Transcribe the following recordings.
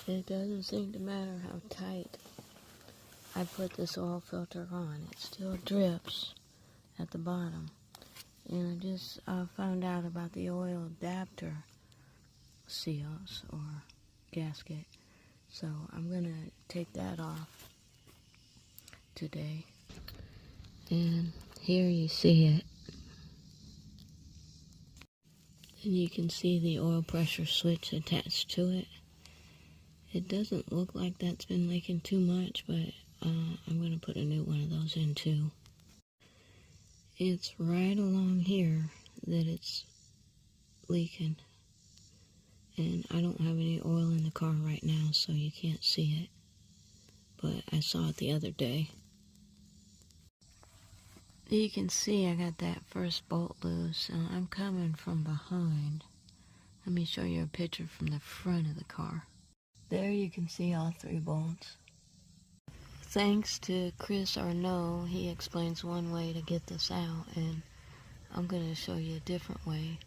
It doesn't seem to matter how tight I put this oil filter on. It still drips at the bottom. And I just found out about the oil adapter seals or gasket. So I'm going to take that off today. And here you see it. And you can see the oil pressure switch attached to it. It doesn't look like that's been leaking too much, but I'm going to put a new one of those in too. It's right along here that it's leaking. And I don't have any oil in the car right now, so you can't see it. But I saw it the other day. You can see I got that first bolt loose, and I'm coming from behind. Let me show you a picture from the front of the car. There you can see all 3 bolts. Thanks to Chris Arnau, he explains one way to get this out, and I'm going to show you a different way.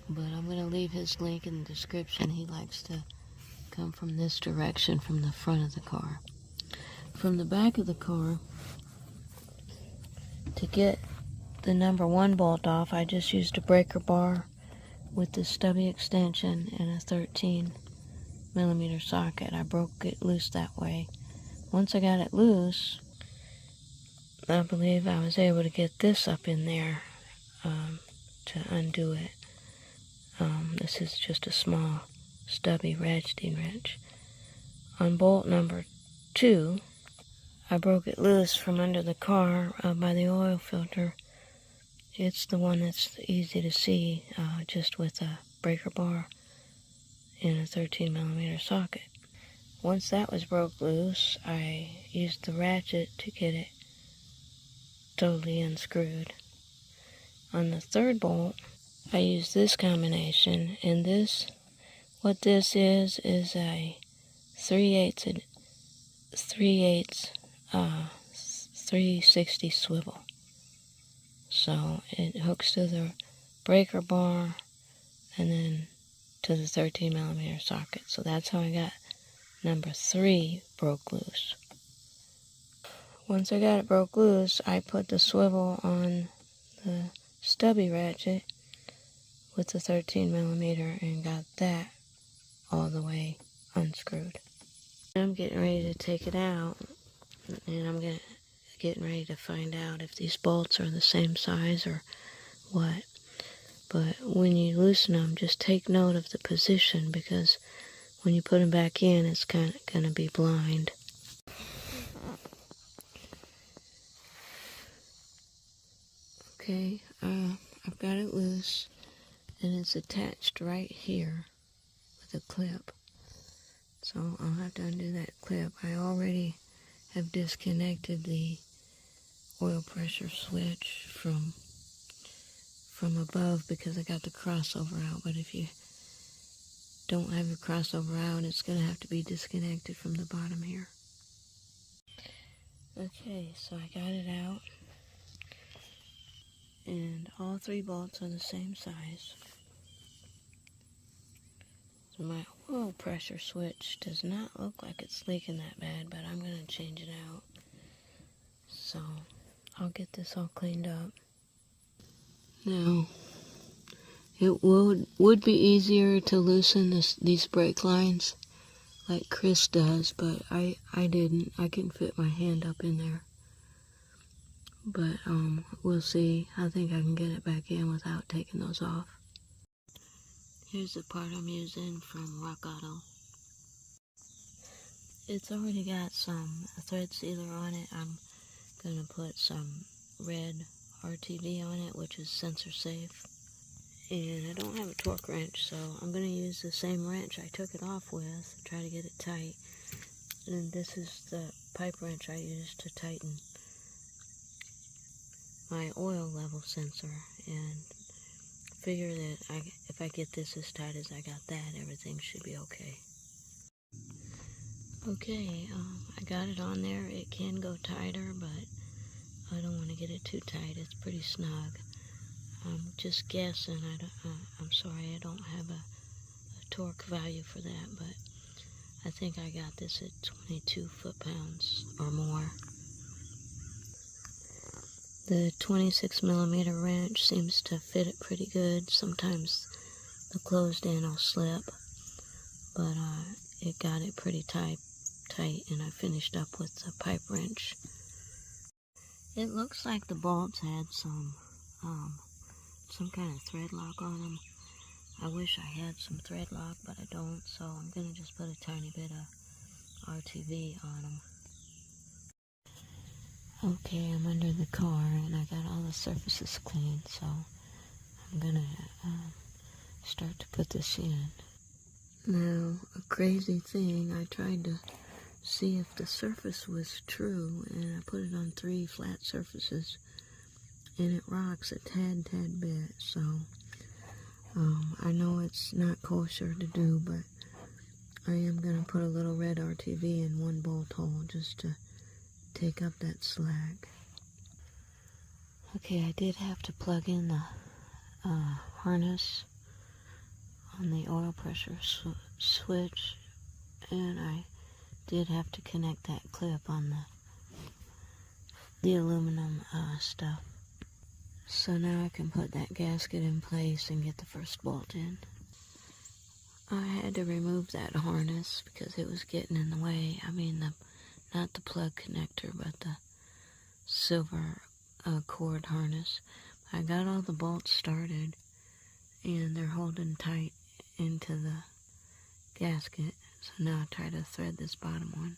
But I'm going to leave his link in the description. He likes to come from this direction from the front of the car. From the back of the car, to get the number 1 bolt off, I just used a breaker bar with the stubby extension and a 13mm socket. I broke it loose that way. Once I got it loose, I believe I was able to get this up in there to undo it. This is just a small stubby ratcheting wrench. On bolt number 2, I broke it loose from under the car by the oil filter. It's the one that's easy to see, just with a breaker bar and a 13mm socket. Once that was broke loose, I used the ratchet to get it totally unscrewed. On the 3rd bolt, I used this combination, and what this is a 3/8 360 swivel. So it hooks to the breaker bar and then to the 13mm socket. So that's how I got number 3 broke loose. Once I got it broke loose, I put the swivel on the stubby ratchet with the 13mm and got that all the way unscrewed. I'm getting ready to take it out, and I'm getting ready to find out if these bolts are the same size or what. But when you loosen them, just take note of the position, because when you put them back in, it's kind of going to be blind. Okay, I've got it loose, and it's attached right here with a clip. So I'll have to undo that clip. I already have disconnected the oil pressure switch from above because I got the crossover out. But if you don't have your crossover out, it's going to have to be disconnected from the bottom here. Okay, so I got it out. And all 3 bolts are the same size. So my oil pressure switch does not look like it's leaking that bad, but I'm going to change it out. So I'll get this all cleaned up. Now, it would be easier to loosen these brake lines like Chris does, but I didn't. I couldn't fit my hand up in there. But we'll see. I think I can get it back in without taking those off. Here's the part I'm using from Rock Auto. It's already got some thread sealer on it. I'm going to put some red RTV on it, which is sensor safe. And I don't have a torque wrench, so I'm going to use the same wrench I took it off with, try to get it tight. And this is the pipe wrench I used to tighten my oil level sensor, and figure that if I get this as tight as I got that, everything should be okay. Okay, I got it on there. It can go tighter, but I don't want to get it too tight. It's pretty snug. I'm just guessing. I'm sorry, I don't have a torque value for that, but I think I got this at 22 foot-pounds or more. The 26 millimeter wrench seems to fit it pretty good. Sometimes the closed end will slip, but it got it pretty tight, and I finished up with the pipe wrench. It looks like the bolts had some kind of thread lock on them. I wish I had some thread lock, but I don't, so I'm gonna just put a tiny bit of RTV on them. Okay, I'm under the car and I got all the surfaces clean, so I'm gonna start to put this in. Now, a crazy thing, I tried to see if the surface was true, and I put it on 3 flat surfaces, and it rocks a tad bit, so I know it's not kosher to do, but I am gonna put a little red RTV in one bolt hole just to take up that slack. Okay, I did have to plug in the harness on the oil pressure switch, and I did have to connect that clip on the aluminum stuff. So now I can put that gasket in place and get the first bolt in. I had to remove that harness because it was getting in the way. I mean, not the plug connector, but the silver cord harness. I got all the bolts started, and they're holding tight into the gasket. So now I try to thread this bottom one.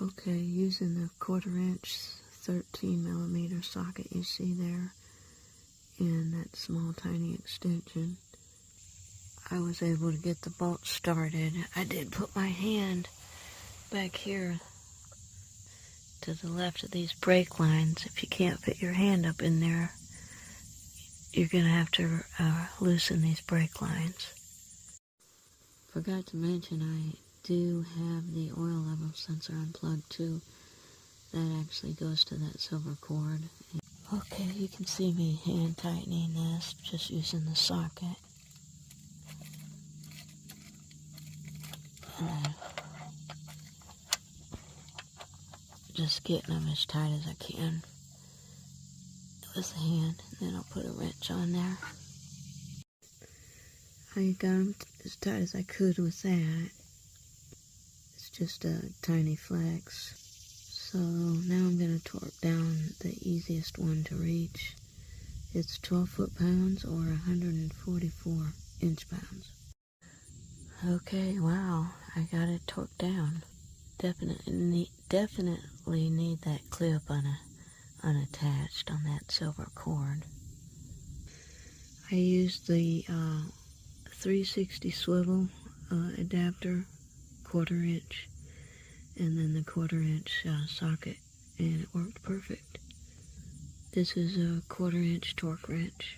Okay, using the 1/4 inch 13 millimeter socket you see there, and that small tiny extension, I was able to get the bolt started. I did put my hand back here to the left of these brake lines. If you can't fit your hand up in there, you're going to have to loosen these brake lines. Forgot to mention I do have the oil level sensor unplugged too. That actually goes to that silver cord. Okay, you can see me hand tightening this, just using the socket. And just getting them as tight as I can with the hand, and then I'll put a wrench on there. I got them as tight as I could with that. It's just a tiny flex. So now I'm going to torque down the easiest one to reach. It's 12 foot-pounds or 144 inch-pounds. Okay, wow, I got it torqued down. Definitely need that clip unattached on that silver cord. I used the 360 swivel adapter, 1/4 inch, and then the 1/4 inch socket, and it worked perfect. This is a 1/4 inch torque wrench.